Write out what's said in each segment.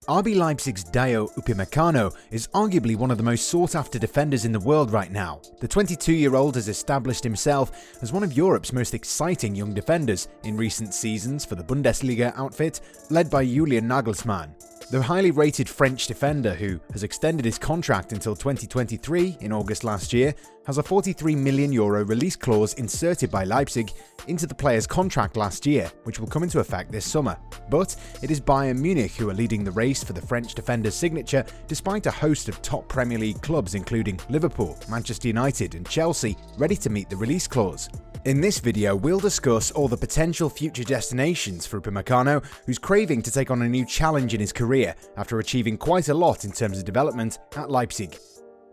RB Leipzig's Dayot Upamecano is arguably one of the most sought-after defenders in the world right now. The 22-year-old has established himself as one of Europe's most exciting young defenders in recent seasons for the Bundesliga outfit, led by Julian Nagelsmann. The highly rated French defender, who has extended his contract until 2023 in August last year, has a €43 million release clause inserted by Leipzig into the player's contract last year, which will come into effect this summer. But it is Bayern Munich who are leading the race for the French defender's signature, despite a host of top Premier League clubs including Liverpool, Manchester United and Chelsea ready to meet the release clause. In this video, we'll discuss all the potential future destinations for Upamecano, who's craving to take on a new challenge in his career after achieving quite a lot in terms of development at Leipzig.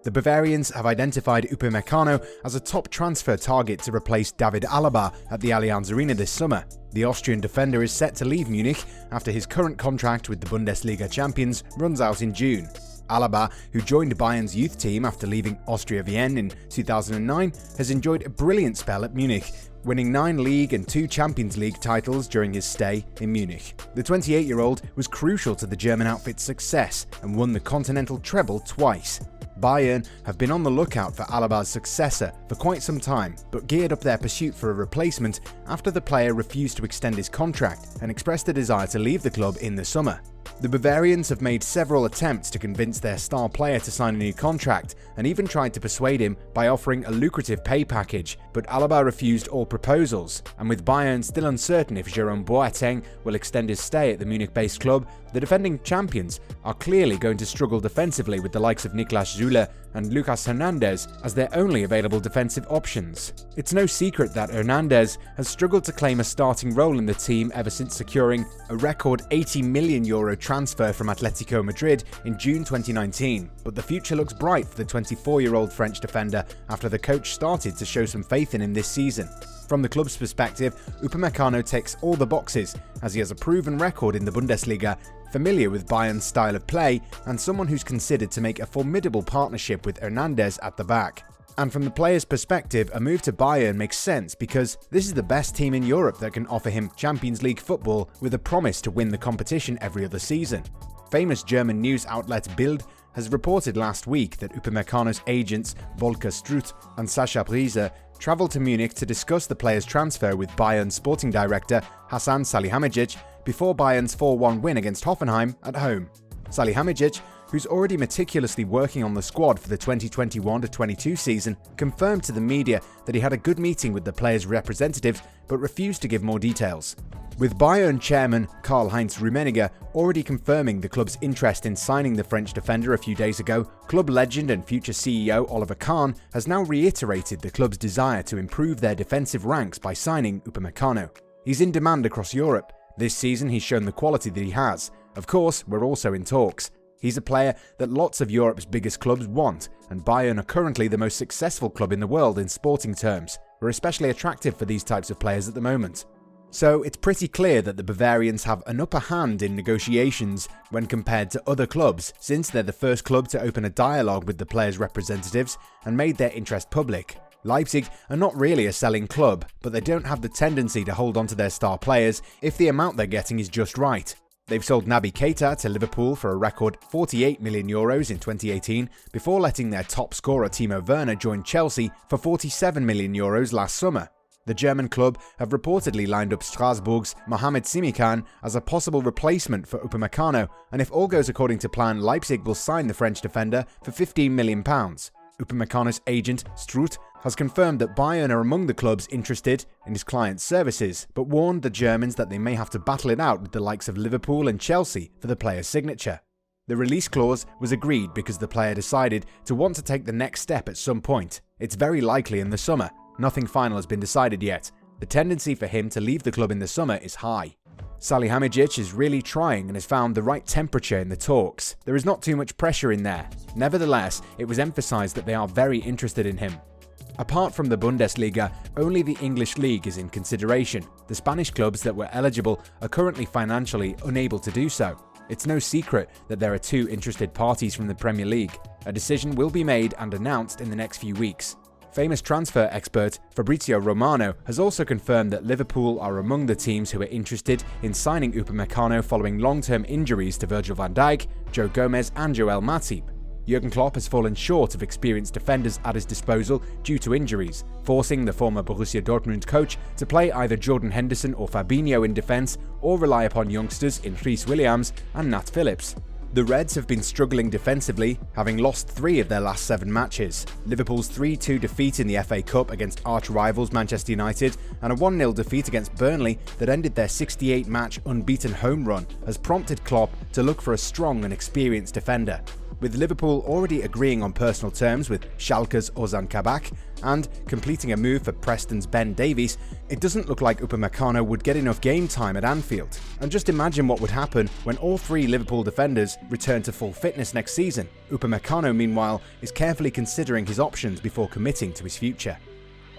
The Bavarians have identified Upamecano as a top transfer target to replace David Alaba at the Allianz Arena this summer. The Austrian defender is set to leave Munich after his current contract with the Bundesliga champions runs out in June. Alaba, who joined Bayern's youth team after leaving Austria Vienna in 2009, has enjoyed a brilliant spell at Munich, winning 9 League and 2 Champions League titles during his stay in Munich. The 28-year-old was crucial to the German outfit's success and won the continental treble twice. Bayern have been on the lookout for Alaba's successor for quite some time, but geared up their pursuit for a replacement after the player refused to extend his contract and expressed a desire to leave the club in the summer. The Bavarians have made several attempts to convince their star player to sign a new contract and even tried to persuade him by offering a lucrative pay package, but Alaba refused all proposals, and with Bayern still uncertain if Jerome Boateng will extend his stay at the Munich-based club, the defending champions are clearly going to struggle defensively with the likes of Niklas Süle and Lucas Hernandez as their only available defensive options. It's no secret that Hernandez has struggled to claim a starting role in the team ever since securing a record €80 million transfer from Atletico Madrid in June 2019, but the future looks bright for the 24-year-old French defender after the coach started to show some faith in him this season. From the club's perspective, Upamecano ticks all the boxes, as he has a proven record in the Bundesliga, familiar with Bayern's style of play, and someone who's considered to make a formidable partnership with Hernandez at the back. And from the player's perspective, a move to Bayern makes sense because this is the best team in Europe that can offer him Champions League football with a promise to win the competition every other season. Famous German news outlet Bild has reported last week that Upamecano's agents Volker Struth and Sascha Briese travelled to Munich to discuss the player's transfer with Bayern's sporting director Hasan Salihamidzic before Bayern's 4-1 win against Hoffenheim at home. Salihamidzic, who's already meticulously working on the squad for the 2021-22 season, confirmed to the media that he had a good meeting with the player's representatives but refused to give more details. With Bayern chairman Karl-Heinz Rummenigge already confirming the club's interest in signing the French defender a few days ago, club legend and future CEO Oliver Kahn has now reiterated the club's desire to improve their defensive ranks by signing Upamecano. He's in demand across Europe. This season he's shown the quality that he has. Of course, we're also in talks. He's a player that lots of Europe's biggest clubs want, and Bayern are currently the most successful club in the world in sporting terms. We're especially attractive for these types of players at the moment. So it's pretty clear that the Bavarians have an upper hand in negotiations when compared to other clubs, since they're the first club to open a dialogue with the players' representatives and made their interest public. Leipzig are not really a selling club, but they don't have the tendency to hold on to their star players if the amount they're getting is just right. They've sold Naby Keita to Liverpool for a record €48 million in 2018, before letting their top scorer Timo Werner join Chelsea for €47 million last summer. The German club have reportedly lined up Strasbourg's Mohamed Simikan as a possible replacement for Upamecano, and if all goes according to plan, Leipzig will sign the French defender for £15 million. Upamecano's agent, Struth, has confirmed that Bayern are among the clubs interested in his client's services, but warned the Germans that they may have to battle it out with the likes of Liverpool and Chelsea for the player's signature. The release clause was agreed because the player decided to want to take the next step at some point. It's very likely in the summer. Nothing final has been decided yet. The tendency for him to leave the club in the summer is high. Salihamidzic is really trying and has found the right temperature in the talks. There is not too much pressure in there. Nevertheless, it was emphasized that they are very interested in him. Apart from the Bundesliga, only the English League is in consideration. The Spanish clubs that were eligible are currently financially unable to do so. It's no secret that there are 2 interested parties from the Premier League. A decision will be made and announced in the next few weeks. Famous transfer expert Fabrizio Romano has also confirmed that Liverpool are among the teams who are interested in signing Upamecano following long-term injuries to Virgil van Dijk, Joe Gomez and Joel Matip. Jurgen Klopp has fallen short of experienced defenders at his disposal due to injuries, forcing the former Borussia Dortmund coach to play either Jordan Henderson or Fabinho in defence or rely upon youngsters in Rhys Williams and Nat Phillips. The Reds have been struggling defensively, having lost 3 of their last 7 matches. Liverpool's 3-2 defeat in the FA Cup against arch-rivals Manchester United and a 1-0 defeat against Burnley that ended their 68-match unbeaten home run has prompted Klopp to look for a strong and experienced defender. With Liverpool already agreeing on personal terms with Schalke's Ozan Kabak and completing a move for Preston's Ben Davies, it doesn't look like Upamecano would get enough game time at Anfield. And just imagine what would happen when all 3 Liverpool defenders return to full fitness next season. Upamecano, meanwhile, is carefully considering his options before committing to his future.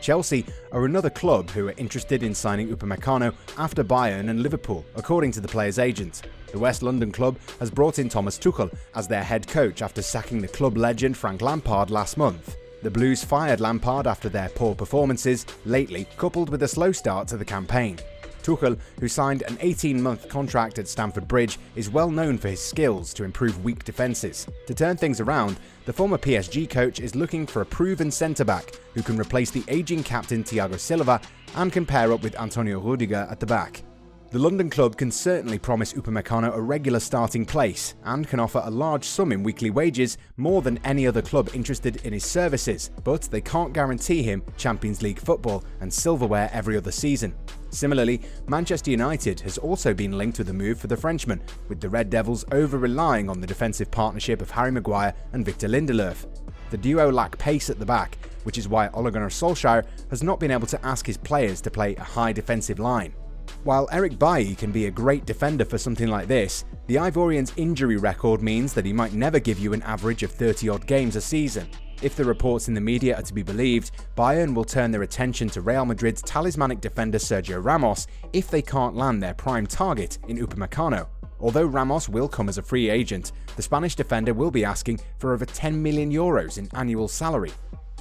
Chelsea are another club who are interested in signing Upamecano after Bayern and Liverpool, according to the player's agent. The West London club has brought in Thomas Tuchel as their head coach after sacking the club legend Frank Lampard last month. The Blues fired Lampard after their poor performances lately, coupled with a slow start to the campaign. Tuchel, who signed an 18-month contract at Stamford Bridge, is well known for his skills to improve weak defences. To turn things around, the former PSG coach is looking for a proven centre-back who can replace the ageing captain Thiago Silva and can pair up with Antonio Rudiger at the back. The London club can certainly promise Upamecano a regular starting place and can offer a large sum in weekly wages, more than any other club interested in his services, but they can't guarantee him Champions League football and silverware every other season. Similarly, Manchester United has also been linked with a move for the Frenchman, with the Red Devils over-relying on the defensive partnership of Harry Maguire and Victor Lindelöf. The duo lack pace at the back, which is why Ole Gunnar Solskjaer has not been able to ask his players to play a high defensive line. While Eric Bailly can be a great defender for something like this, the Ivorian's injury record means that he might never give you an average of 30-odd games a season. If the reports in the media are to be believed, Bayern will turn their attention to Real Madrid's talismanic defender Sergio Ramos if they can't land their prime target in Upamecano. Although Ramos will come as a free agent, the Spanish defender will be asking for over €10 million in annual salary.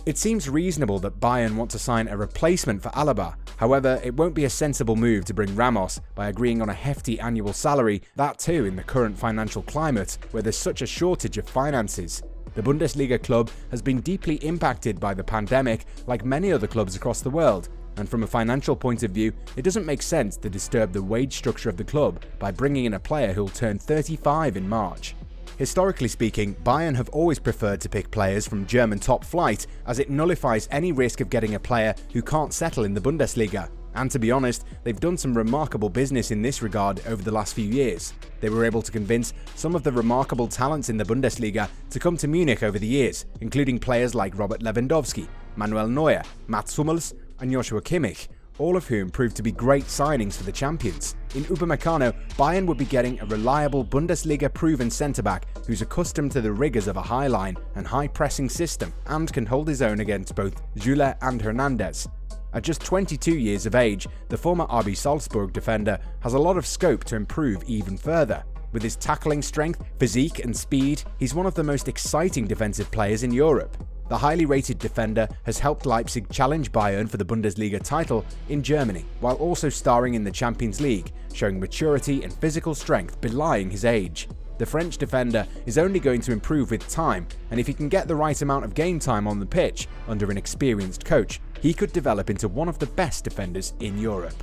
It seems reasonable that Bayern want to sign a replacement for Alaba. However, it won't be a sensible move to bring Ramos by agreeing on a hefty annual salary, that too in the current financial climate where there's such a shortage of finances. The Bundesliga club has been deeply impacted by the pandemic like many other clubs across the world, and from a financial point of view, it doesn't make sense to disturb the wage structure of the club by bringing in a player who'll turn 35 in March. Historically speaking, Bayern have always preferred to pick players from German top flight, as it nullifies any risk of getting a player who can't settle in the Bundesliga. And to be honest, they've done some remarkable business in this regard over the last few years. They were able to convince some of the remarkable talents in the Bundesliga to come to Munich over the years, including players like Robert Lewandowski, Manuel Neuer, Mats Hummels and Joshua Kimmich, all of whom proved to be great signings for the champions. In Upamecano, Bayern would be getting a reliable Bundesliga-proven centre-back who's accustomed to the rigours of a high line and high-pressing system and can hold his own against both Süle and Hernandez. At just 22 years of age, the former RB Salzburg defender has a lot of scope to improve even further. With his tackling strength, physique and speed, he's one of the most exciting defensive players in Europe. The highly rated defender has helped Leipzig challenge Bayern for the Bundesliga title in Germany, while also starring in the Champions League, showing maturity and physical strength belying his age. The French defender is only going to improve with time, and if he can get the right amount of game time on the pitch under an experienced coach, he could develop into one of the best defenders in Europe.